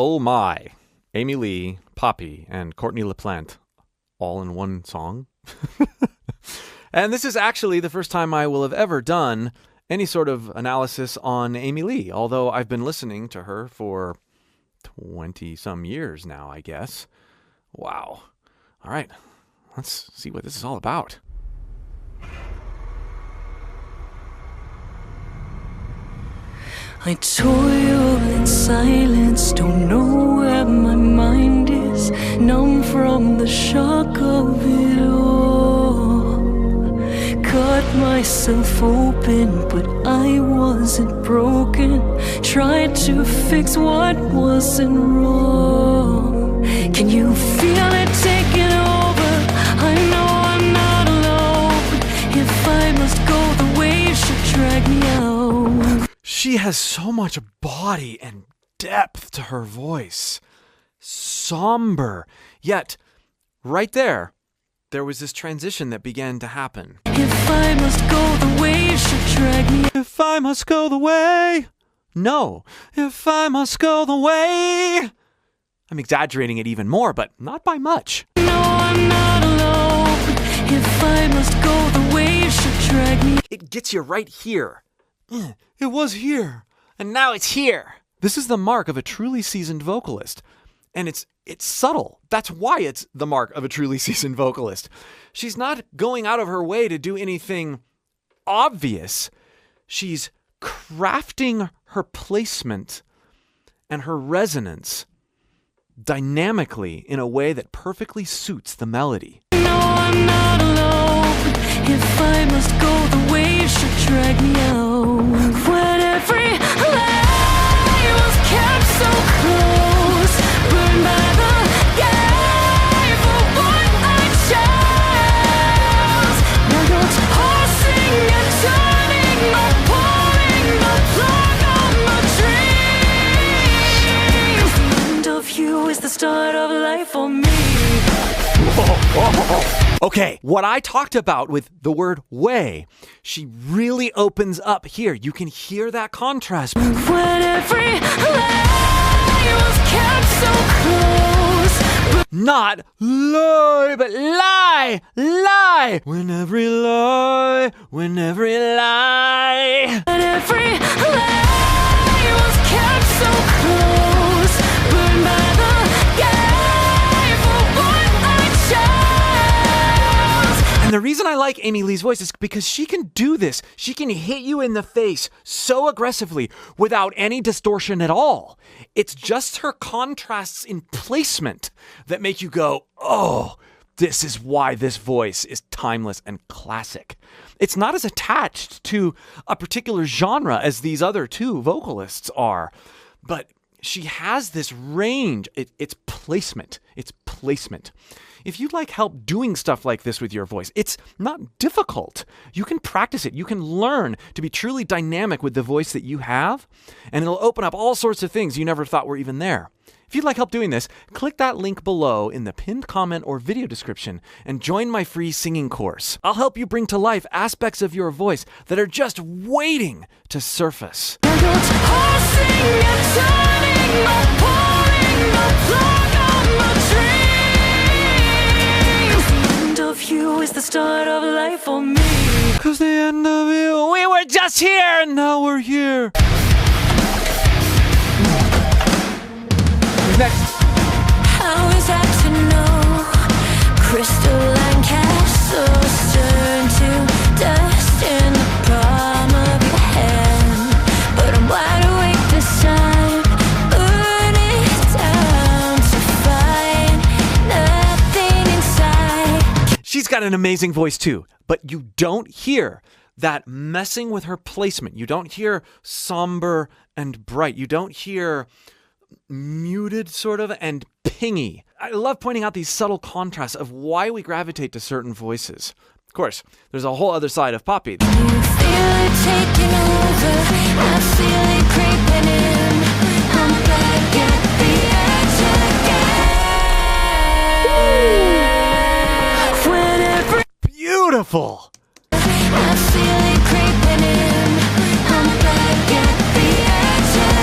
Oh my. Amy Lee, Poppy, and Courtney LaPlante all in one song. And this is actually the first time I will have ever done any sort of analysis on Amy Lee, although I've been listening to her for 20-some years now, I guess. Wow. All right, let's see what this is all about. I toil in silence, don't know where my mind is, numb from the shock of it all. Cut myself open, but I wasn't broken, tried to fix what wasn't wrong. Can you feel it taking over? I know I'm not alone. If I must go, the waves should drag me out. She has so much body and depth to her voice. Somber. Yet, right there was this transition that began to happen. If I must go, the waves should drag me. If I must go the way. No. If I must go the way. I'm exaggerating it even more, but not by much. No, I'm not alone. If I must go, the waves should drag me. It gets you right here. It was here, and now it's here. This is the mark of a truly seasoned vocalist. And it's subtle. That's why it's the mark of a truly seasoned vocalist. She's not going out of her way to do anything obvious. She's crafting her placement and her resonance dynamically in a way that perfectly suits the melody. No, I'm not alone. If I must go, the waves should drag me out. When every lie was kept so close, burned by the gate for what I chose. Now you're tossing and turning, no pulling, no plug on my dreams. The end of you is the start of life for me. Okay, what I talked about with the word way, she really opens up here. You can hear that contrast. When every lie was kept so close. Not lie, but lie, lie. When every lie. When every lie was kept so close, burned by the gate for what I chose. And the reason I like Amy Lee's voice is because she can do this. She can hit you in the face so aggressively without any distortion at all. It's just her contrasts in placement that make you go, oh, this is why this voice is timeless and classic. It's not as attached to a particular genre as these other two vocalists are, but she has this range. It's placement. It's placement. If you'd like help doing stuff like this with your voice, it's not difficult. You can practice it. You can learn to be truly dynamic with the voice that you have, and it'll open up all sorts of things you never thought were even there. If you'd like help doing this, click that link below in the pinned comment or video description and join my free singing course. I'll help you bring to life aspects of your voice that are just waiting to surface. You is the start of life for me. 'Cause the end of you, we were just here and now we're here. Next. How is that to know? Crystalline castles turn to dust in the palm of your hand. But I'm wide awake this time, burning down to find nothing inside. She's got an amazing voice too, but you don't hear that messing with her placement. You don't hear somber and bright. You don't hear muted sort of and pingy. I love pointing out these subtle contrasts of why we gravitate to certain voices. Of course, there's a whole other side of Poppy. You feel it taking over, I feel it creeping in. I'm back at the edge again. Whenever Beautiful. I feel it creeping in. I'm back at the edge again.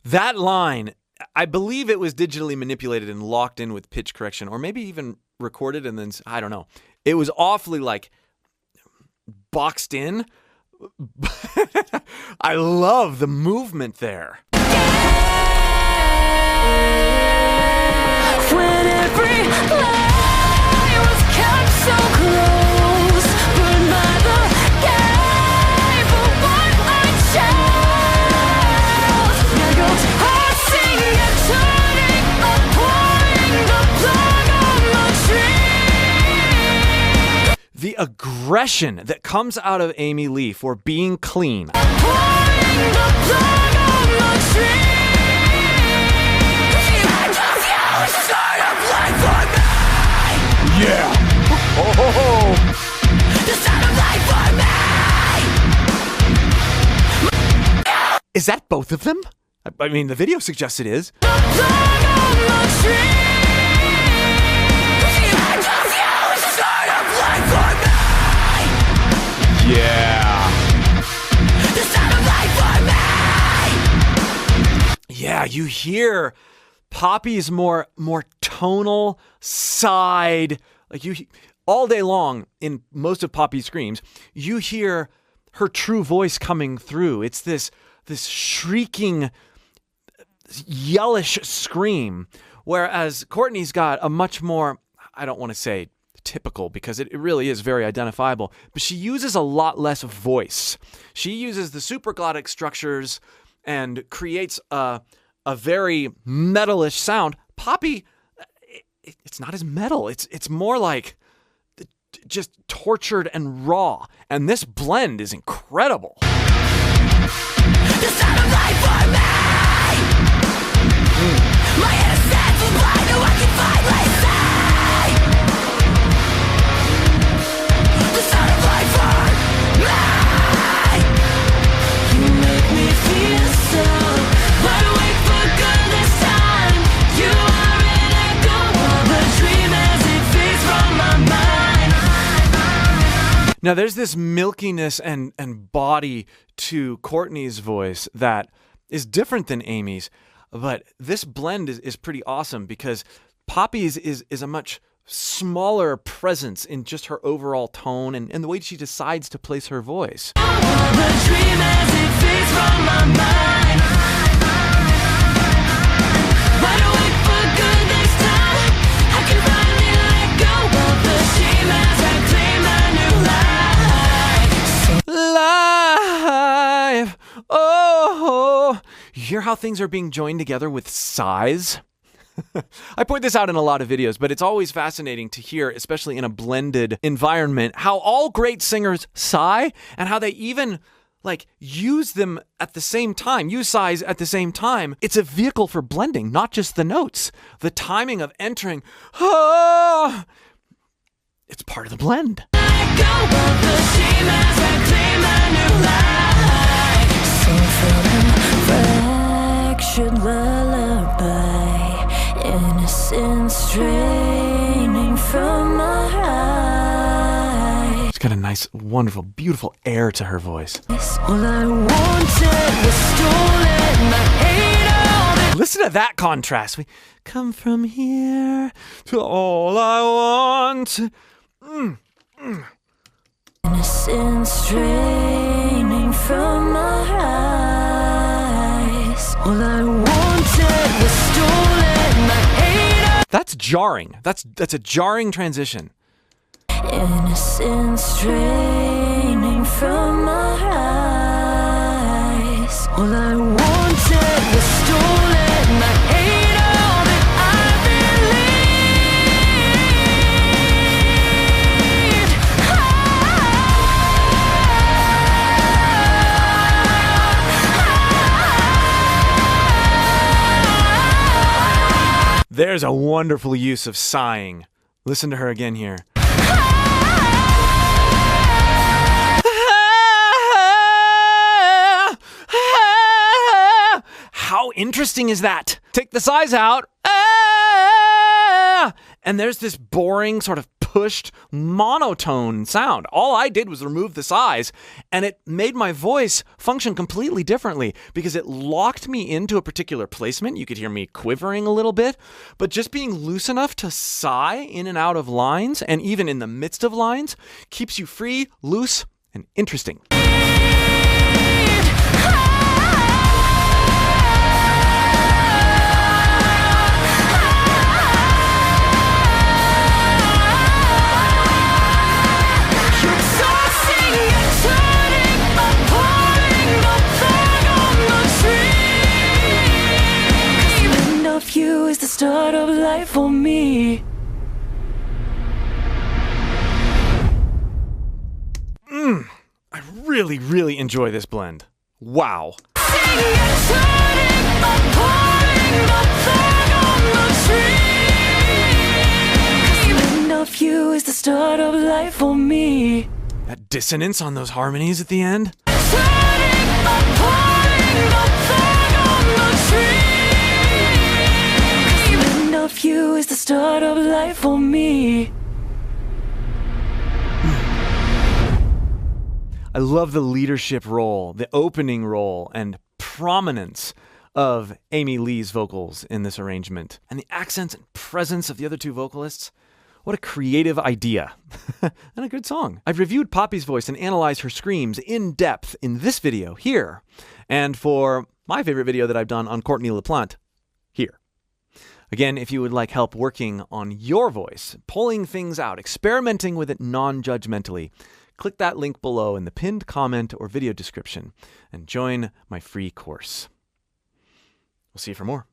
That line, I believe it was digitally manipulated and locked in with pitch correction, or maybe even recorded and then, I don't know. It was awfully like boxed in. I love the movement there. When every lie was kept so close, burned by the gate for what I chose. Now you're tossing and turning, pouring the blood on my tree. The aggression that comes out of Amy Lee for being clean. Pouring the blood on my tree. Yeah. Oh. The sound of life for me. Is that both of them? I mean, the video suggests it is. The blood on my tree. The sound of life for me. Yeah. The sound of life for me. Yeah, you hear Poppy's more tonal side, like you all day long in most of Poppy's screams, you hear her true voice coming through. It's this shrieking, yellish scream, whereas Courtney's got a much more, I don't want to say typical because it really is very identifiable, but she uses a lot less voice. She uses the supraglottic structures and creates a very metalish sound. Poppy, it's not as metal. It's more like just tortured and raw. And this blend is incredible. The sound of life for me. My innocence was blind, no one can finally see. The sound of life for me. You make me feel so wide awake for good this time. You are an echo of a dream as it fades from my mind. Now, there's this milkiness and body to Courtney's voice that is different than Amy's, but this blend is pretty awesome because Poppy's is a much smaller presence in just her overall tone and the way she decides to place her voice. The dream as it fades from my mind. Wide awake for good this time. I can finally let go of the shame as I claim a new life. Life. Oh. You hear how things are being joined together with sighs? I point this out in a lot of videos, but it's always fascinating to hear, especially in a blended environment, how all great singers sigh and how they even use them at the same time, use sighs at the same time. It's a vehicle for blending, not just the notes. The timing of entering, it's part of the blend. Let go of the shame as I claim a new life. Sing from a fractured lullaby, innocence straining from my eyes. She's got a nice, wonderful, beautiful air to her voice. All I wanted was stolen, my hate all that. Listen to that contrast. We come from here to all I want. Innocence straining from my eyes. All I wanted was stolen, my hate. That's jarring. That's a jarring transition. Innocence straining from my eyes. All I wanted was stolen, my hate all that I believed. There's a wonderful use of sighing. Listen to her again here. How interesting is that? Take the sighs out. And there's this boring sort of pushed monotone sound. All I did was remove the size, and it made my voice function completely differently because it locked me into a particular placement. You could hear me quivering a little bit, but just being loose enough to sigh in and out of lines, and even in the midst of lines, keeps you free, loose, and interesting. You is the start of life for me. I really, really enjoy this blend. Wow. Of you is the start of life for me. That dissonance on those harmonies at the end. Of you is the start of life for me. I love the leadership role, the opening role, and prominence of Amy Lee's vocals in this arrangement. And the accents and presence of the other two vocalists. What a creative idea. And a good song. I've reviewed Poppy's voice and analyzed her screams in depth in this video here. And for my favorite video that I've done on Courtney LaPlante, here. Again, if you would like help working on your voice, pulling things out, experimenting with it non-judgmentally, click that link below in the pinned comment or video description and join my free course. We'll see you for more.